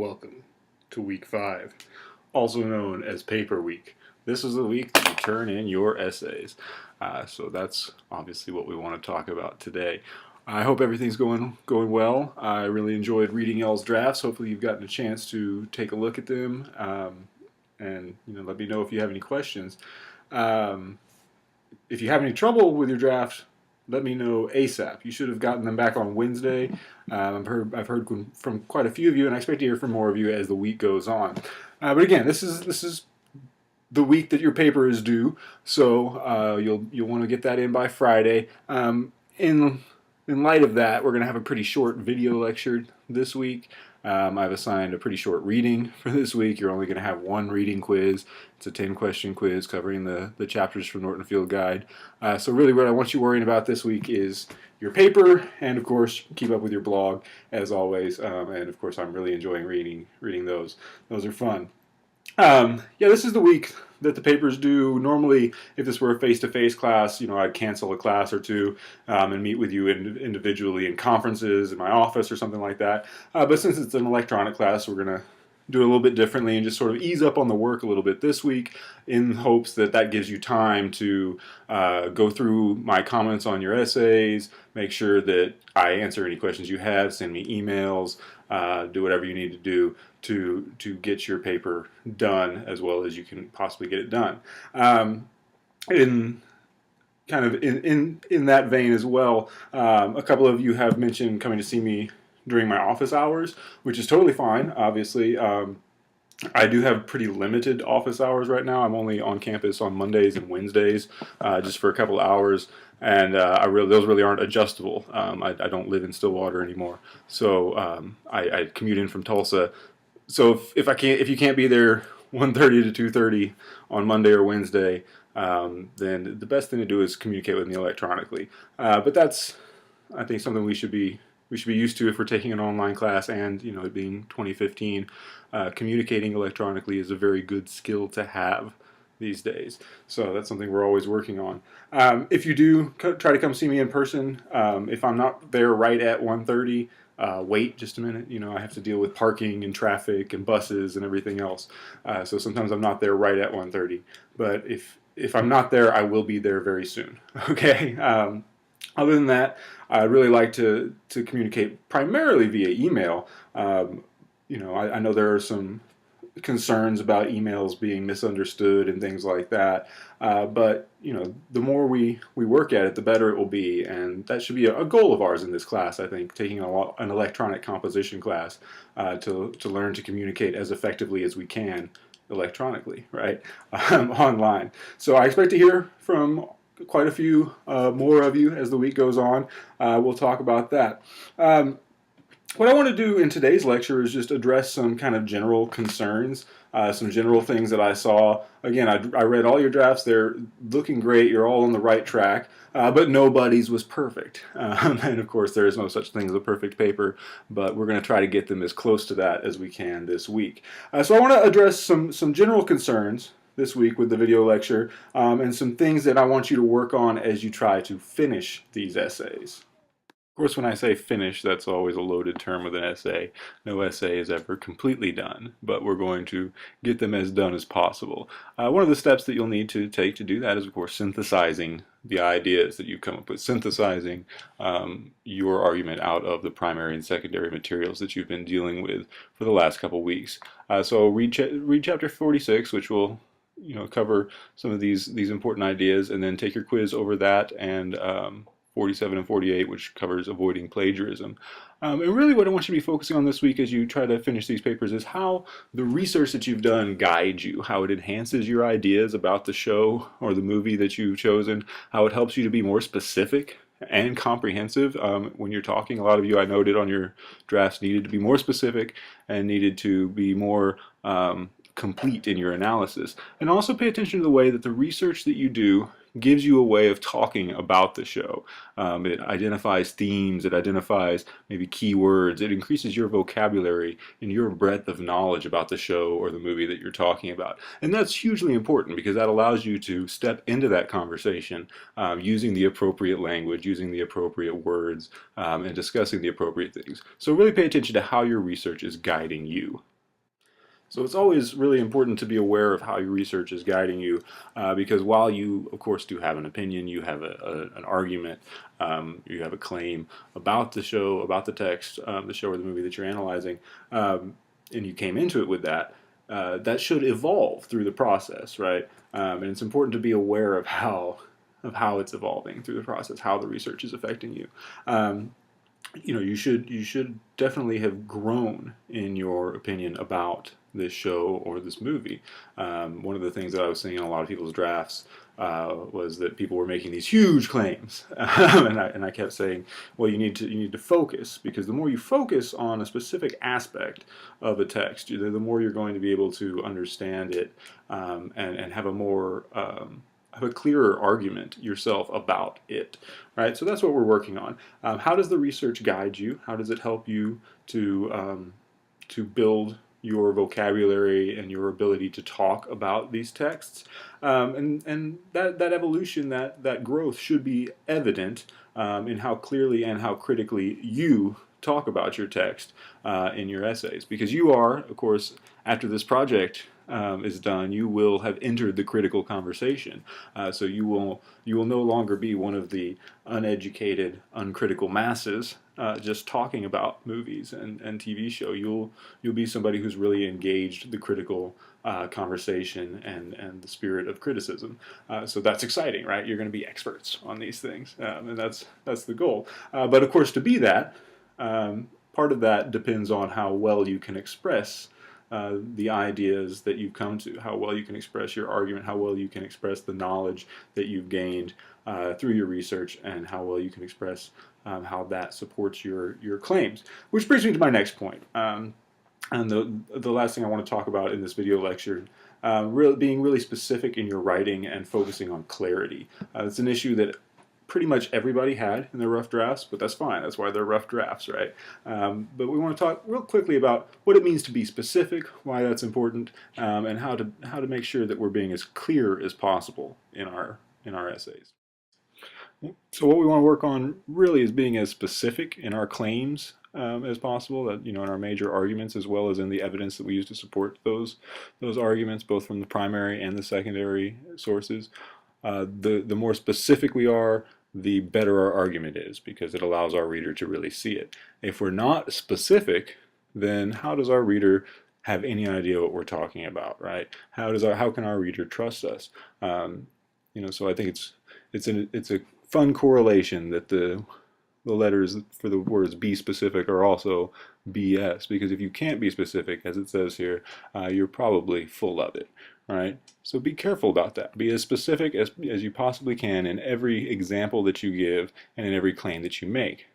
Welcome to week 5, also known as paper week. This is the week that you turn in your essays. So that's obviously what we want to talk about today. I hope everything's going well. I really enjoyed reading y'all's drafts. Hopefully you've gotten a chance to take a look at them, and let me know if you have any questions. If you have any trouble with your draft, let me know ASAP. You should have gotten them back on Wednesday. I've heard from quite a few of you, and I expect to hear from more of you as the week goes on. But again, this is the week that your paper is due, so you'll want to get that in by Friday. In light of that, we're going to have a pretty short video lecture this week. I've assigned a pretty short reading for this week. You're only going to have one reading quiz. It's a 10-question quiz covering the chapters from Norton Field Guide. So really what I want you worrying about this week is your paper, and of course keep up with your blog as always. And of course I'm really enjoying reading those. Those are fun. This is the week that the papers due. Normally, if this were a face-to-face class, I'd cancel a class or two and meet with you individually in conferences in my office or something like that. But since it's an electronic class, we're going to do it a little bit differently and just sort of ease up on the work a little bit this week in hopes that gives you time to go through my comments on your essays, make sure that I answer any questions you have, send me emails, do whatever you need to do to get your paper done as well as you can possibly get it done. In that vein as well, a couple of you have mentioned coming to see me during my office hours, which is totally fine, obviously. I do have pretty limited office hours right now. I'm only on campus on Mondays and Wednesdays, just for a couple of hours, and those really aren't adjustable. I don't live in Stillwater anymore, so I commute in from Tulsa. So if you can't be there 1:30 to 2:30 on Monday or Wednesday, then the best thing to do is communicate with me electronically. But that's, I think, something we should be used to if we're taking an online class, and it being 2015, communicating electronically is a very good skill to have these days. So that's something we're always working on. If you do try to come see me in person, if I'm not there right at 1:30, wait just a minute. I have to deal with parking and traffic and buses and everything else. So sometimes I'm not there right at 1:30. But if I'm not there, I will be there very soon. Okay. Other than that, I'd really like to communicate primarily via email. I know there are some concerns about emails being misunderstood and things like that. But the more we work at it, the better it will be, and that should be a goal of ours in this class. I think taking an electronic composition class to learn to communicate as effectively as we can electronically, right, online. So I expect to hear from quite a few more of you as the week goes on. We'll talk about that. What I want to do in today's lecture is just address some kind of general concerns, some general things that I saw. Again, I read all your drafts. They're looking great. You're all on the right track, but nobody's was perfect. And of course, there is no such thing as a perfect paper, but we're going to try to get them as close to that as we can this week. So I want to address some general concerns this week with the video lecture, and some things that I want you to work on as you try to finish these essays. Of course, when I say finish, that's always a loaded term with an essay. No essay is ever completely done, but we're going to get them as done as possible. One of the steps that you'll need to take to do that is, of course, synthesizing the ideas that you come up with, synthesizing your argument out of the primary and secondary materials that you've been dealing with for the last couple weeks. So read chapter 46, which will cover some of these important ideas, and then take your quiz over that, and 47 and 48, which covers avoiding plagiarism. And really what I want you to be focusing on this week as you try to finish these papers is how the research that you've done guides you, how it enhances your ideas about the show or the movie that you've chosen, how it helps you to be more specific and comprehensive when you're talking. A lot of you, I noted on your drafts, needed to be more specific and needed to be more complete in your analysis. And also pay attention to the way that the research that you do gives you a way of talking about the show. It identifies themes, it identifies maybe keywords, it increases your vocabulary and your breadth of knowledge about the show or the movie that you're talking about. And that's hugely important because that allows you to step into that conversation using the appropriate language, using the appropriate words, and discussing the appropriate things. So really pay attention to how your research is guiding you. So it's always really important to be aware of how your research is guiding you, because while you, of course, do have an opinion, you have an argument, you have a claim about the show, about the text, the show or the movie that you're analyzing, and you came into it with that, that should evolve through the process, right? And it's important to be aware of how it's evolving through the process, how the research is affecting you. You should definitely have grown in your opinion about this show or this movie. One of the things that I was seeing in a lot of people's drafts was that people were making these huge claims, and I kept saying, well, you need to focus, because the more you focus on a specific aspect of a text, the more you're going to be able to understand it, and have a more have a clearer argument yourself about it, right? So that's what we're working on. How does the research guide you? How does it help you to build your vocabulary and your ability to talk about these texts? And that evolution, that growth should be evident in how clearly and how critically you talk about your text in your essays, because you are, of course, after this project is done, you will have entered the critical conversation. So you will no longer be one of the uneducated, uncritical masses just talking about movies and TV show. You'll be somebody who's really engaged the critical conversation and the spirit of criticism. So that's exciting, right? You're going to be experts on these things, and that's the goal. But of course, to be that, part of that depends on how well you can express the ideas that you've come to, how well you can express your argument, how well you can express the knowledge that you've gained through your research, and how well you can express how that supports your claims. Which brings me to my next point. And the last thing I want to talk about in this video lecture, being really specific in your writing and focusing on clarity. It's an issue that pretty much everybody had in their rough drafts, but that's fine. That's why they're rough drafts, right? But we want to talk real quickly about what it means to be specific, why that's important, and how to make sure that we're being as clear as possible in our essays. So what we want to work on really is being as specific in our claims as possible, that in our major arguments, as well as in the evidence that we use to support those arguments, both from the primary and the secondary sources. The more specific we are, the better our argument is, because it allows our reader to really see it. If we're not specific, then how does our reader have any idea what we're talking about, right? How can our reader trust us? So I think it's a fun correlation that the letters for the words be specific are also BS, because if you can't be specific, as it says here, you're probably full of it. Right? So be careful about that. Be as specific as you possibly can in every example that you give and in every claim that you make.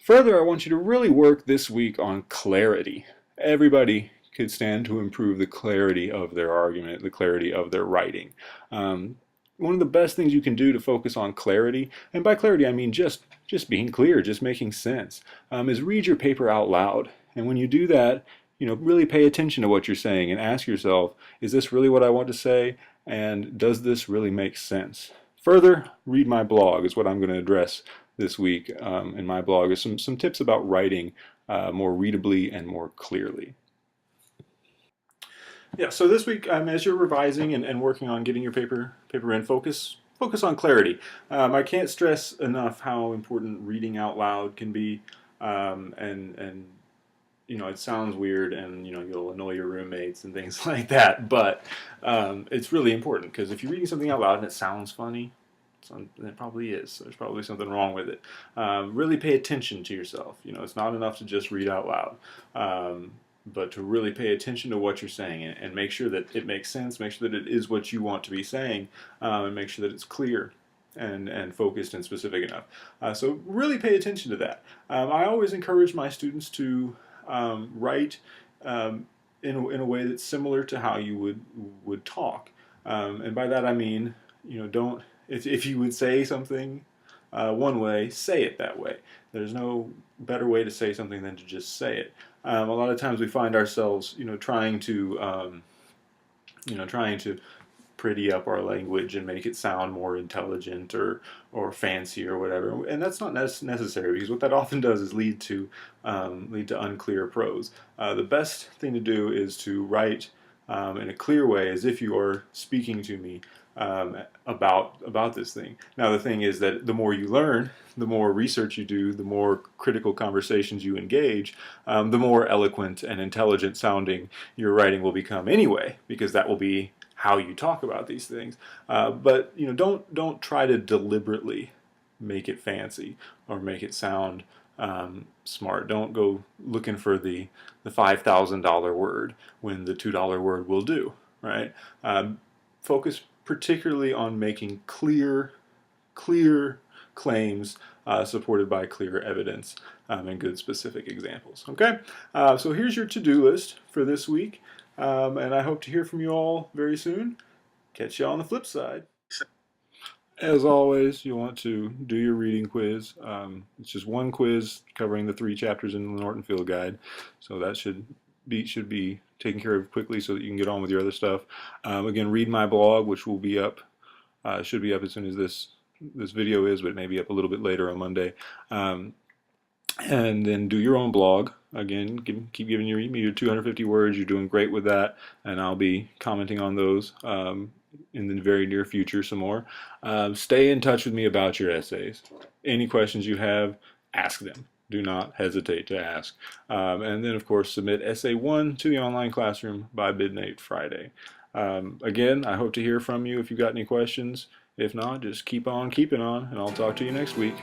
Further, I want you to really work this week on clarity. Everybody could stand to improve the clarity of their argument, the clarity of their writing. One of the best things you can do to focus on clarity, and by clarity I mean just being clear, just making sense, is read your paper out loud. And when you do that, really pay attention to what you're saying and ask yourself, is this really what I want to say? And does this really make sense? Further, read my blog is what I'm going to address this week in my blog, is some tips about writing more readably and more clearly. Yeah, so this week, as you're revising and working on getting your paper in, focus on clarity. I can't stress enough how important reading out loud can be, and it sounds weird, and you'll annoy your roommates and things like that, but it's really important, because if you're reading something out loud and it sounds funny, it probably is. There's probably something wrong with it. Really pay attention to yourself. It's not enough to just read out loud, but to really pay attention to what you're saying and make sure that it makes sense, make sure that it is what you want to be saying, and make sure that it's clear and focused and specific enough. So really pay attention to that. I always encourage my students to write in a way that's similar to how you would talk, and by that I mean, don't, if you would say something one way, say it that way. There's no better way to say something than to just say it. A lot of times we find ourselves trying to pretty up our language and make it sound more intelligent or fancy or whatever. And that's not necessary, because what that often does is lead to unclear prose. The best thing to do is to write in a clear way, as if you are speaking to me about this thing. Now, the thing is that the more you learn, the more research you do, the more critical conversations you engage, the more eloquent and intelligent sounding your writing will become anyway, because that will be how you talk about these things. But don't try to deliberately make it fancy or make it sound smart. Don't go looking for the $5,000 word when the $2 word will do. Right? Focus particularly on making clear claims supported by clear evidence and good specific examples. Okay, so here's your to-do list for this week, and I hope to hear from you all very soon. Catch you on the flip side. As always, you want to do your reading quiz. It's just one quiz covering the 3 chapters in the Norton Field Guide, so that should be taken care of quickly so that you can get on with your other stuff. Again, read my blog, which will be up, should be up as soon as this video is, but it may be up a little bit later on Monday. And then do your own blog. Again, keep giving me your 250 words. You're doing great with that, and I'll be commenting on those in the very near future some more. Stay in touch with me about your essays. Any questions you have, ask them. Do not hesitate to ask. And then, of course, submit Essay 1 to the online classroom by midnight Friday. Again, I hope to hear from you if you've got any questions. If not, just keep on keeping on, and I'll talk to you next week.